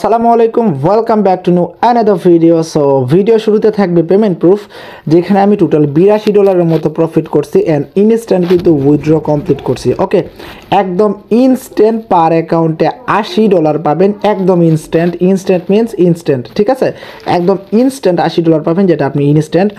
আসসালামু আলাইকুম, welcome back to new another video. So video শুরুতে থাকবে পেমেন্ট প্রুফ, যেখানে আমি টোটাল $82 মতো প্রফিট করছি অ্যান্ড ইনস্ট্যান্ট কিন্তু উইথড্র কমপ্লিট করছি। ওকে, একদম ইনস্ট্যান্ট পার অ্যাকাউন্টে $80 পাবেন, একদম ইনস্ট্যান্ট। ইনস্ট্যান্ট মিনস ইনস্ট্যান্ট, ঠিক আছে? একদম ইনস্ট্যান্ট $80 পাবেন, যেটা আপনি ইনস্ট্যান্ট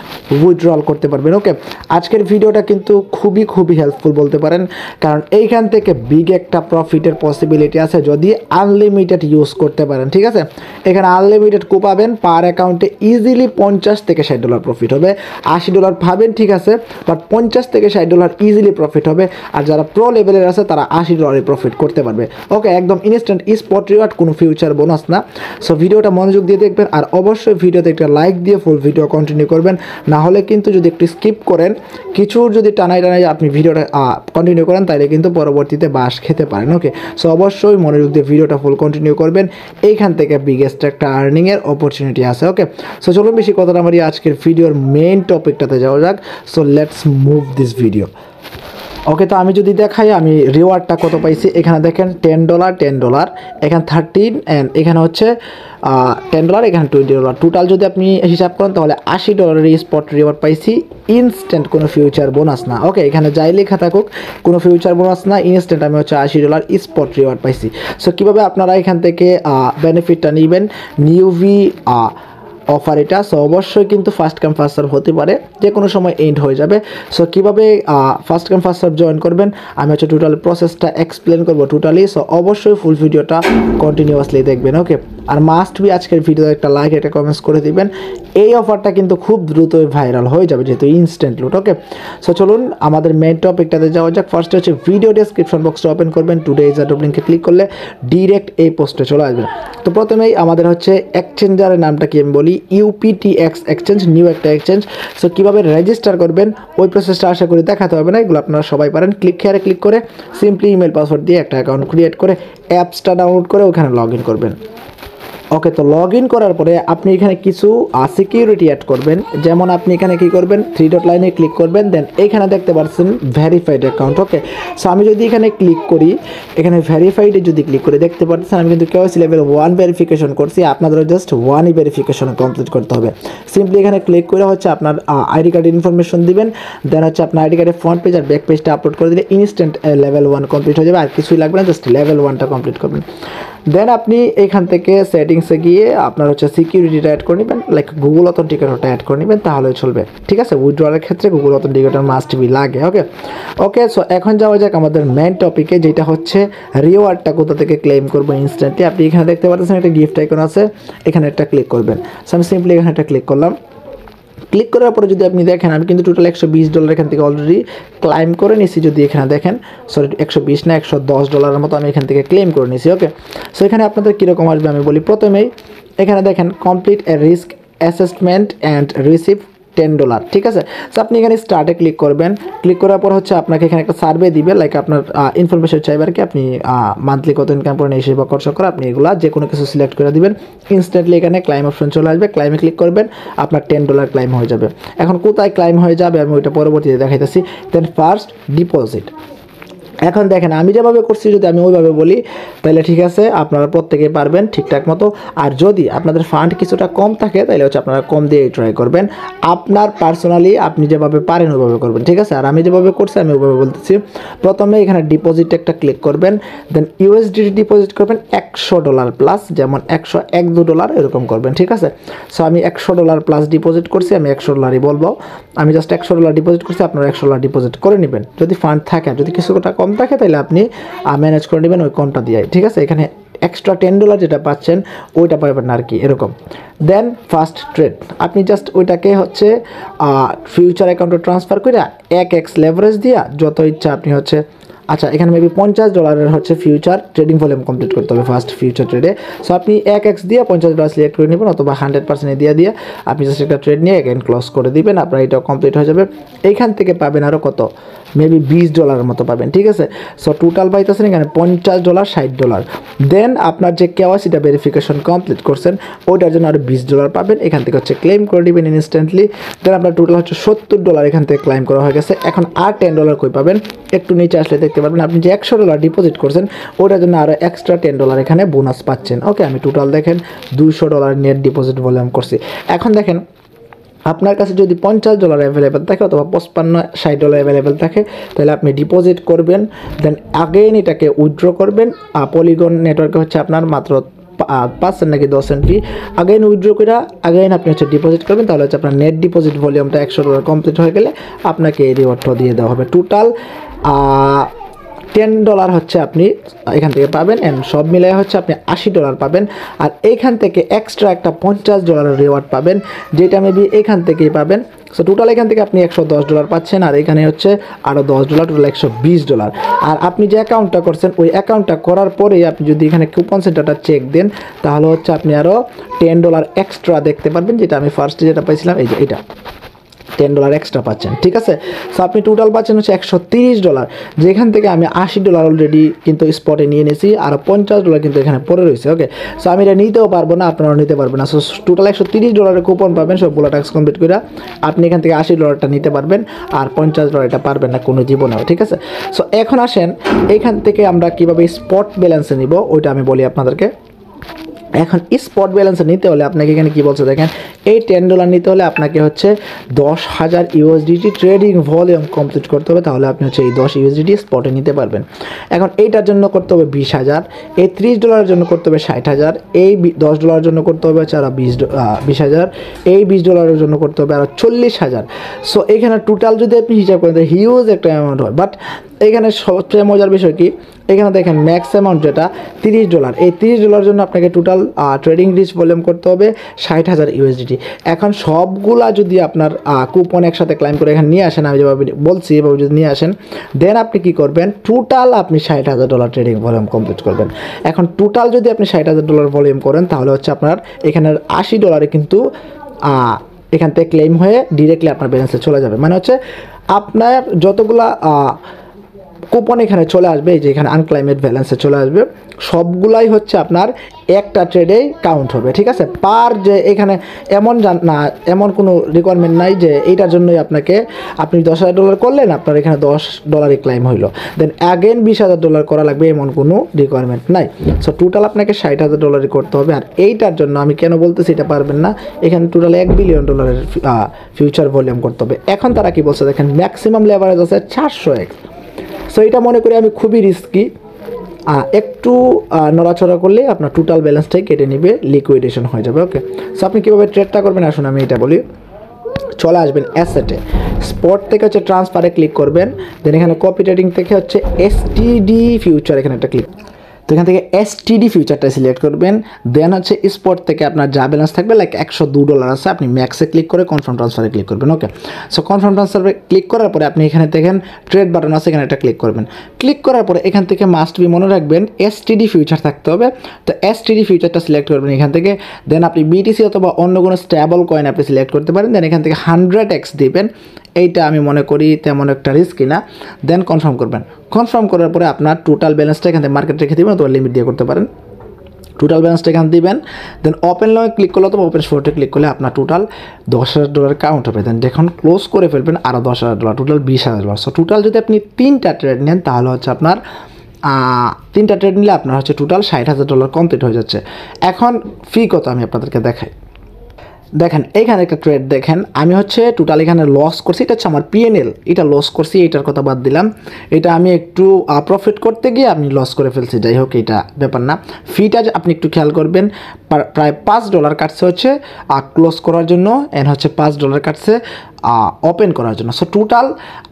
উইথড্রল করতে পারবেন। ওকে, আজকের ভিডিওটা কিন্তু খুবই হেল্পফুল বলতে পারেন, কারণ এইখান থেকে বিগ একটা প্রফিটের পসিবিলিটি আছে যদি আনলিমিটেড ইউজ করতে পারেন। ঠিক আছে, এখানে আনলিমিটেড পাবেন, পার অ্যাকাউন্টে ইজিলি $50 থেকে $60 প্রফিট হবে। $80 পাবেন, ঠিক আছে, বাট $50 থেকে $60 ইজিলি প্রফিট হবে। আর যারা প্রো লেভেলের আছে তারা $80 প্রফিট করতে পারবে। ওকে, একদম ইনস্ট্যান্ট স্পট রিওয়ার্ড, কোনো ফিউচার বোনাস না। সো ভিডিওটা মনোযোগ দিয়ে দেখবেন, আর অবশ্যই ভিডিওতে একটা লাইক দিয়ে ফুল ভিডিও কন্টিনিউ করবেন। না হলে কিন্তু যদি একটু স্কিপ করেন, কিছু যদি টানাই আপনি ভিডিওটা কন্টিনিউ করেন, তাহলে কিন্তু পরবর্তীতে বাস খেতে পারেন। ওকে, সো অবশ্যই মনোযোগ দিয়ে ভিডিওটা ফুল কন্টিনিউ করবেন, এইখান থেকে বিগেস্ট একটা আর্নিংয়ের অপরচুনিটি আছে। ওকে, সো চলুন বেশি কথা না বাড়িয়ে আজকের ভিডিওর মেইন টপিকটাতে যাওয়া যাক। So let's move this video. Okay, তো আমি যদি দেখাই আমি রিওয়ার্ডটা কত পাইছি, এখানে দেখেন $10, এখানে 13, অ্যান্ড এখানে হচ্ছে $10, এখানে $20। টোটাল যদি আপনি হিসাব করেন তাহলে $80 স্পট রিওয়ার্ড পাইছি, ইনস্ট্যান্ট, কোনো ফিউচার বোনাস না। ওকে, এখানে যাই লেখা থাকুক কোনো ফিউচার বোনাস না, ইনস্ট্যান্ট আমি হচ্ছে $80 স্পট রিওয়ার্ড পাইছি। সো কীভাবে আপনারা এখান থেকে বেনিফিটটা নেবেন, নিউভি অফার এটা। সো অবশ্যই কিন্তু ফার্স্ট কাম ফার্স্ট সার্ভ হতে পারে, যে কোনো সময় এন্ড হয়ে যাবে। সো কীভাবে first come first serve join করবেন আমি হচ্ছে টোটাল প্রসেসটা এক্সপ্লেন করবো টোটালি। সো অবশ্যই ফুল ভিডিওটা কন্টিনিউয়াসলি দেখবেন। ওকে, আর মাস্ট বি আজকের ভিডিওতে একটা লাইক, একটা কমেন্টস করে দিবেন। এই অফারটা কিন্তু খুব দ্রুতই ভাইরাল হয়ে যাবে, যেহেতু ইনস্ট্যান্ট লুট। ওকে, সো চলুন আমাদের মেন টপিকটাতে যাওয়া যাক। ফার্স্ট হচ্ছে ভিডিও ডেসক্রিপশন বক্সটা ওপেন করবেন, টুডে ইজ আ লিঙ্কে ক্লিক করলে ডিরেক্ট এই পোস্টে চলে আসবেন। তো প্রথমেই আমাদের হচ্ছে এক্সচেঞ্জারের নামটা কি আমি বলি, UPTX এক্সচেঞ্জ, নিউ একটা এক্সচেঞ্জ। সো কীভাবে রেজিস্টার করবেন ওই প্রসেসটা আশা করি দেখাতে হবে না, এগুলো আপনারা সবাই পারেন। ক্লিক হেয়ারে ক্লিক করে সিম্পলি ইমেল পাসওয়ার্ড দিয়ে একটা অ্যাকাউন্ট ক্রিয়েট করে অ্যাপসটা ডাউনলোড করে ওখানে লগ ইন করবেন। ওকে, তো লগ ইন করার পরে আপনি এখানে কিছু সিকিউরিটি অ্যাড করবেন। যেমন আপনি এখানে কী করবেন, 3 ডট লাইনে ক্লিক করবেন, দেন এখানে দেখতে পাচ্ছেন ভেরিফাইড অ্যাকাউন্ট। ওকে, সো আমি যদি এখানে ক্লিক করি, এখানে ভেরিফাইডে যদি ক্লিক করে দেখতে পাচ্ছেন আমি কিন্তু KYC লেভেল 1 ভেরিফিকেশন করছি। আপনাদেরও জাস্ট 1ই ভেরিফিকেশন কমপ্লিট করতে হবে। সিম্পলি এখানে ক্লিক করে হচ্ছে আপনার আইডি কার্ডের ইনফরমেশন দিবেন, দেন হচ্ছে আপনার আইডি কার্ডের ফ্রন্ট পেজ আর ব্যাক পেজটা আপলোড করে দিলে ইনস্ট্যান্ট লেভেল 1 কমপ্লিট হয়ে যাবে। আর কিছুই লাগবে না, জাস্ট লেভেল 1টা কমপ্লিট করবেন। দেন আপনি এখান থেকে সেটিংসে গিয়ে আপনার হচ্ছে সিকিউরিটিটা অ্যাড করে নেবেন, লাইক গুগল অথেন্টিকেটরটা অ্যাড করে নেবেন, তাহলে চলবে। ঠিক আছে, উইথড্রলের ক্ষেত্রে গুগল অথেন্টিকেটর মাস্ট বি লাগে। ওকে, সো এখন যাওয়া যাক আমাদের মেন টপিকে, যেটা হচ্ছে রিওয়ার্ডটা কোথা থেকে ক্লেম করবো ইনস্ট্যান্টলি। আপনি এখানে দেখতে পাচ্ছেন একটা গিফট আইকন আছে, এখানে একটা ক্লিক করবেন। সো আমি সিম্পলি এখানে একটা ক্লিক করলাম। ক্লিক করার পরে যদি আপনি দেখেন আমি কিন্তু টোটাল $120 এখান থেকে অলরেডি ক্লাইম করে নিয়েছি। যদি এখানে দেখেন, সরি 120 না $110 মতো আমি এখান থেকে ক্লেম করে নিয়েছি। ওকে, সো এখানে আপনাদের কীরকম আসবে আমি বলি। প্রথমেই এখানে দেখেন complete A risk assessment and receive $10। ঠিক আছে, সো আপনি এখানে স্টার্টে ক্লিক করবেন। ক্লিক করার পর হচ্ছে আপনাকে এখানে একটা সার্ভে দিবে, লাইক আপনার ইনফরমেশন চাইবে আর কি, আপনি মান্থলি কত ইনকাম করেন এই সেবা খরচা করে আপনি এগুলো যে কোনো কিছু সিলেক্ট করে দিবেন। ইনস্ট্যান্টলি এখানে ক্লাইম অপশন চলে আসবে, ক্লাইমে ক্লিক করবেন, আপনার $10 ক্লাইম হয়ে যাবে। এখন কোথায় ক্লাইম হয়ে যাবে আমি ওইটা পরবর্তীতে দেখাইতেছি। দেন ফার্স্ট ডিপোজিট। এখন দেখেন আমি যেভাবে করছি, যদি আমি ওইভাবে বলি তাহলে ঠিক আছে, আপনারা প্রত্যেকেই পারবেন ঠিকঠাক মতো। আর যদি আপনাদের ফান্ড কিছুটা কম থাকে তাহলে হচ্ছে আপনারা কম দিয়ে ট্রাই করবেন, আপনার পার্সোনালি আপনি যেভাবে পারেন ওইভাবে করবেন। ঠিক আছে, আর আমি যেভাবে করছি আমি ওইভাবে বলতেছি। প্রথমে এখানে ডিপোজিট একটা ক্লিক করবেন, দেন USDT ডিপোজিট করবেন $100 প্লাস, যেমন $100, $1-2 এরকম করবেন। ঠিক আছে, সো আমি $100 প্লাস ডিপোজিট করছি, আমি $100ই বলবো। আমি জাস্ট $100 ডিপোজিট করছি, আপনারা $100 ডিপোজিট করে নেবেন। যদি ফান্ড থাকে, যদি কিছুটা কম থাকে তাহলে আপনি ম্যানেজ করে নেবেন ওই কোনটা দিয়ে। ঠিক আছে, এখানে এক্সট্রা $10 যেটা পাচ্ছেন ওইটা পাবেন না আর কি, এরকম। দেন ফার্স্ট ট্রেড, আপনি জাস্ট ওইটাকে হচ্ছে ফিউচার অ্যাকাউন্টে ট্রান্সফার করে 1x লেভারেজ দিয়া যত ইচ্ছা আপনি হচ্ছে, আচ্ছা এখানে মেবি $50 হচ্ছে ফিউচার ট্রেডিং ভলিউম কমপ্লিট করতে হবে ফার্স্ট ফিউচার ট্রেডে। সো আপনি 1x দিয়ে $50 সিলেক্ট করে নেবেন, অথবা 100% দিয়ে আপনি জাস্ট একটা ট্রেড নিয়ে এগেন ক্লোজ করে দিবেন, আপনার এটা কমপ্লিট হয়ে যাবে। এইখান থেকে পাবেন আরও কত মেবি $20 মতো পাবেন, ঠিক আছে। সো টোটাল পাইতেছেন এখানে $50 $60। দেন আপনার যে কেওয়াইসিটা ভেরিফিকেশন কমপ্লিট করছেন ওইটার জন্য আরও $20 পাবেন, এখান থেকে হচ্ছে ক্লেম করে দিবেন ইনস্ট্যান্টলি। দেন আপনার টোটাল হচ্ছে $70 এখান থেকে ক্লেম করা হয়ে গেছে। এখন আর $10 কই পাবেন, একটু নিচে আসলে দেখতে পারবেন আপনি যে $100 ডিপোজিট করছেন ওটার জন্য আরও এক্সট্রা $10 এখানে বোনাস পাচ্ছেন। ওকে, আমি টোটাল দেখেন $200 নেট ডিপোজিট ভলিউম করছি। এখন দেখেন আপনার কাছে যদি $50 অ্যাভেলেবেল থাকে অথবা $55-60 অ্যাভেলেবেল থাকে তাহলে আপনি ডিপোজিট করবেন, দেন আগেইন এটাকে উইথড্র করবেন। পলিগন নেটওয়ার্কে হচ্ছে আপনার মাত্র 5 নাকি 10 সেন্ট ফি, আগেইন উইথড্র করে আগেইন আপনি হচ্ছে ডিপোজিট করবেন, তাহলে হচ্ছে আপনার নেট ডিপোজিট ভলিউমটা $100 কমপ্লিট হয়ে গেলে আপনাকে এই রিওয়ার্ডটা দিয়ে দেওয়া হবে। টোটাল $10 হচ্ছে আপনি এখান থেকে পাবেন, অ্যান্ড সব মিলিয়ে হচ্ছে আপনি $80 পাবেন। আর এইখান থেকে এক্সট্রা একটা $50 রিওয়ার্ড পাবেন, যেটা মেবি এখান থেকেই পাবেন। সো টোটাল এখান থেকে আপনি $110 পাচ্ছেন, আর এখানে হচ্ছে আরও $10, টোটাল $120। আর আপনি যে অ্যাকাউন্টটা করছেন ওই অ্যাকাউন্টটা করার পরেই আপনি যদি এখানে কুপন সেন্টারটা চেক দেন তাহলে হচ্ছে আপনি আরও $10 এক্সট্রা দেখতে পারবেন, যেটা আমি ফার্স্টে যেটা পাইছিলাম এই যে এটা $10 এক্সট্রা পাচ্ছেন, ঠিক আছে। সো আপনি টোটাল পাচ্ছেন হচ্ছে $130, যেখান থেকে আমি $80 অলরেডি কিন্তু স্পটে নিয়ে নিয়েছি, আর $50 কিন্তু এখানে পড়ে রয়েছে। ওকে, সো আমি এটা নিতেও পারবো না, আপনারাও নিতে পারবেন না। সো টোটাল $130 কুপন পাবেন সবগুলো ট্যাক্স কমপ্লিট করে, আপনি এখান থেকে $80টা নিতে পারবেন, আর $50 এটা পারবেন না কোনো জীবনেও, ঠিক আছে। সো এখন আসেন এখান থেকে আমরা কীভাবে স্পট ব্যালেন্সে নিব ওইটা আমি বলি আপনাদেরকে। এখন স্পট ব্যালেন্সে নিতে হলে আপনাকে এখানে কী বলছে দেখেন, এই $10 নিতে হলে আপনাকে হচ্ছে 10,000 USDT ট্রেডিং ভলিউম কমপ্লিট করতে হবে, তাহলে আপনি হচ্ছে এই 10 USDT স্পটে নিতে পারবেন। এখন এইটার জন্য করতে হবে 20,000, এই $30 জন্য করতে হবে 60,000, এই $10 জন্য করতে হবে হচ্ছে আরও 20,000, এই $20 জন্য করতে হবে আরও 40,000। সো এখানে টোটাল যদি আপনি হিসাব করেন হিউজ একটা অ্যামাউন্ট হয়। বাট এখানে সবচেয়ে মজার বিষয় কি, এখানে দেখেন ম্যাক্স অ্যামাউন্ট যেটা $30, এই $30 জন্য আপনাকে টোটাল ট্রেডিং রিচ ভলিউম করতে হবে 60,000 USDT। এখন সবগুলা যদি আপনার কুপন একসাথে ক্লাইম করে এখানে নিয়ে আসেন, আমি যেভাবে বলছি এভাবে যদি নিয়ে আসেন, দেন আপনি কি করবেন, টোটাল আপনি $60,000 ট্রেডিং ভলিউম কমপ্লিট করবেন। এখন টোটাল যদি আপনি $60,000 ভলিউম করেন তাহলে হচ্ছে আপনার এখানের $80 কিন্তু এখান থেকে ক্লেম হয়ে ডিরেক্টলি আপনার ব্যালেন্সে চলে যাবে। মানে হচ্ছে আপনার যতগুলা কুপন এখানে চলে আসবে, এই যে এখানে আনক্লাইমেড ব্যালেন্সে চলে আসবে, সবগুলাই হচ্ছে আপনার একটা ট্রেডেই কাউন্ট হবে, ঠিক আছে। পার যে এখানে এমন কোনো রিকোয়ারমেন্ট নাই যে এইটার জন্যই আপনি $10,000 করলেন আপনার এখানে $10 ক্লাইম হইলো, দেন অ্যাগেন $20,000 করা লাগবে, এমন কোনো রিকোয়ারমেন্ট নাই। সো টোটাল আপনাকে $60,000 করতে হবে। আর এইটার জন্য আমি কেন বলতেছি এটা পারবেন না, এখানে টোটাল $1 বিলিয়ন ফিউচার ভলিউম করতে হবে। এখন তারা কি বলছে দেখেন, ম্যাক্সিমাম লেভারেজ আছে 400x। সো এটা মনে করি আমি খুবই রিস্কি, একটু নড়াচড়া করলে আপনার টোটাল ব্যালেন্সটাই কেটে নেবে, লিকুইডেশন হয়ে যাবে। ওকে, সো আপনি কীভাবে ট্রেডটা করবেন আসুন আমি এটা বলি। চলে আসবেন অ্যাসেটে, স্পট থেকে হচ্ছে ট্রান্সফারে ক্লিক করবেন, দেন এখানে কপি ট্রেডিং থেকে হচ্ছে এসটিডি ফিউচার এখানে একটা ক্লিক, তো এখান থেকে এসটিডি ফিউচারটা সিলেক্ট করবেন। দেন হচ্ছে স্পট থেকে আপনার যা ব্যালেন্স থাকবে লাইক $102 আছে, আপনি ম্যাক্সে ক্লিক করে কনফার্ম ট্রান্সফারে ক্লিক করবেন। ওকে, সো কনফার্ম ট্রান্সফারে ক্লিক করার পরে আপনি এখানে দেখেন ট্রেড বাটন আছে, এখানে একটা ক্লিক করবেন। ক্লিক করার পরে এখান থেকে মাস্ট বি মনে রাখবেন এসটিডি ফিউচার থাকতে হবে, তো এসটিডি ফিউচারটা সিলেক্ট করবেন এখান থেকে। দেন আপনি বিটিসি অথবা অন্য কোনো স্টেবল কয়েন আপনি সিলেক্ট করতে পারেন, দেন এখান থেকে 100x দিবেন। এইটা আমি মনে করি তেমন একটা রিস্কি না। দেন কনফার্ম করবেন। কনফার্ম করার পরে আপনার টোটাল ব্যালেন্সটা এখান থেকে মার্কেট রেখে দেবেন অথবা লিমিট দিয়ে করতে পারেন। টোটাল ব্যালেন্সটা এখানে দিবেন, দেন ওপেন লয়ে ক্লিক করলে অথবা ওপেন স্পটে ক্লিক করলে আপনার টোটাল $10,000 কাউন্ট হবে। দেন যখন ক্লোজ করে ফেলবেন আরও $10,000, টোটাল $20,000। সো টোটাল যদি আপনি 3টা ট্রেড নেন তাহলে হচ্ছে আপনার 3টা ট্রেড নিলে আপনার হচ্ছে টোটাল $60,000 কমপ্লিট হয়ে যাচ্ছে। এখন ফি কত আমি আপনাদেরকে দেখাই। দেখেন এইখানে একটা ট্রেড দেখেন, আমি হচ্ছে টোটাল এখানে লস করছি, এটা হচ্ছে আমার PNL, এটা লস করছি, এটার কথা বাদ দিলাম, এটা আমি একটু প্রফিট করতে গিয়ে আমি লস করে ফেলছি, যাই হোক এটা ব্যাপার না। ফিটা আপনি একটু খেয়াল করবেন, প্রায় $5 কাটছে হচ্ছে ক্লোজ করার জন্য, এন্ড হচ্ছে $5 কাটছে ওপেন করার জন্য। সো টোটাল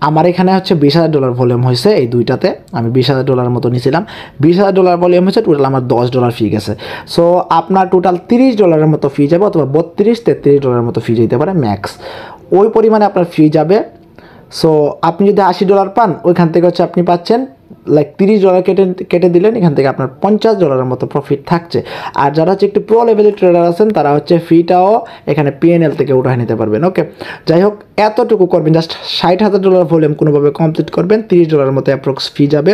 আমার এখানে হচ্ছে $20,000 ভলিউম হয়েছে, এই দুইটাতে আমি $20,000 মতো নিয়েছিলাম, $20,000 ভলিউম হয়েছে, টোটাল আমার $10 ফি গেছে। সো আপনার টোটাল $30 মতো ফি যাবে, অথবা $32-33 মতো ফি যেতে পারে ম্যাক্স, ওই পরিমাণে আপনার ফি যাবে। সো আপনি যদি $80 পান ওইখান থেকে হচ্ছে আপনি পাচ্ছেন লাইক $30 কেটে দিলেন, এখান থেকে আপনার $50 মতো প্রফিট থাকছে। আর যারা হচ্ছে একটু প্রো লেভেলের ট্রেডার আছেন তারা হচ্ছে ফিটাও এখানে PNL থেকে উঠায় নিতে পারবেন। ওকে, যাই হোক এতটুকু করবেন, জাস্ট $60,000 ভলিউম কোনোভাবে কমপ্লিট করবেন, $30 মতো অ্যাপ্রক্স ফি যাবে।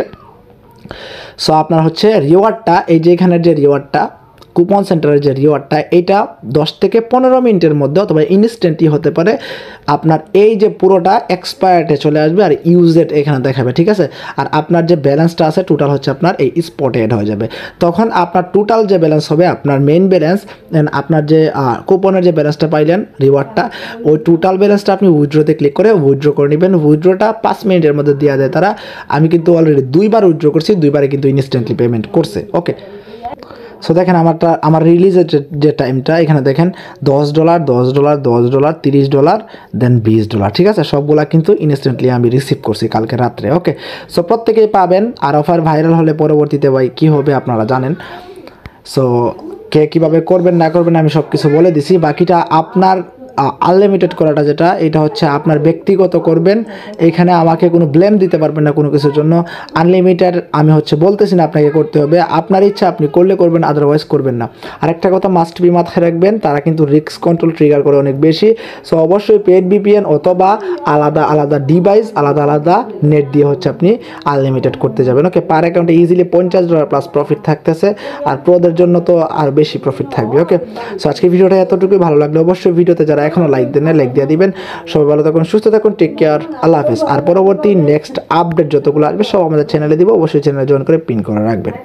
সো আপনার হচ্ছে রিওয়ার্ডটা, এই যে এখানের যে রিওয়ার্ডটা, কুপন সেন্টারের যে রিওয়ার্ডটা, এটা 10 থেকে 15 মিনিটের মধ্যে অথবা ইনস্ট্যান্টই হতে পারে। আপনার এই যে পুরোটা এক্সপায়ার্ডে চলে আসবে আর ইউজেড এখানে দেখাবে, ঠিক আছে। আর আপনার যে ব্যালেন্সটা আছে টোটাল হচ্ছে আপনার এই স্পটে অ্যাড হয়ে যাবে। তখন আপনার টোটাল যে ব্যালেন্স হবে, আপনার মেইন ব্যালেন্স দেন আপনার যে কুপনের যে ব্যালেন্সটা পাইলেন রিওয়ার্ডটা, ওই টোটাল ব্যালেন্সটা আপনি উইথড্রোতে ক্লিক করে উইথড্রো করে নেবেন। উইথড্রোটা 5 মিনিটের মধ্যে দেওয়া যায় তারা। আমি কিন্তু অলরেডি 2বার উইথড্রো করছি, 2বারে কিন্তু ইনস্ট্যান্টলি পেমেন্ট করছে। ওকে, সো দেখেন আমার রিলিজের যে টাইমটা এখানে দেখেন $10 $10 $10 $30 দেন $20, ঠিক আছে। সবগুলা কিন্তু ইনস্ট্যান্টলি আমি রিসিভ করছি কালকে রাত্রে। ওকে, সো প্রত্যেকেই পাবেন। আর অফার ভাইরাল হলে পরবর্তীতে ভাই কী হবে আপনারা জানেন। সো কে কীভাবে করবেন না করবেন আমি সব কিছু বলে দিছি। বাকিটা আপনার আনলিমিটেড করাটা যেটা, এটা হচ্ছে আপনার ব্যক্তিগত করবেন। এখানে আমাকে কোনো ব্লেম দিতে পারবেন না কোনো কিছুর জন্য। আনলিমিটেড আমি হচ্ছে বলতেছি না আপনাকে করতে হবে, আপনার ইচ্ছা আপনি করলে করবেন, আদারওয়াইজ করবেন না। আরেকটা কথা মাস্ট বি মাথায় রাখবেন, তারা কিন্তু রিস্ক কন্ট্রোল ট্রিগার করে অনেক বেশি। সো অবশ্যই পেড VPN অথবা আলাদা আলাদা ডিভাইস, আলাদা আলাদা নেট দিয়ে হচ্ছে আপনি আনলিমিটেড করতে যাবেন। ওকে, পার অ্যাকাউন্টে ইজিলি $50 প্লাস প্রফিট থাকতেছে, আর প্রোদের জন্য তো আর বেশি প্রফিট থাকবে। ওকে, সো আজকে ভিডিওটা এতটুকুই। ভালো লাগলে অবশ্যই ভিডিওতে যারা এখনও লাইক দেন না লাইক দিয়ে দিবেন। সবাই ভালো থাকুন, সুস্থ থাকুন, টেক কেয়ার, আল্লাহ হাফেজ। আর পরবর্তী নেক্সট আপডেট যতগুলো আসবে সব আমাদের চ্যানেলে দিব, অবশ্যই চ্যানেলে জয়েন করে পিন করে রাখবেন।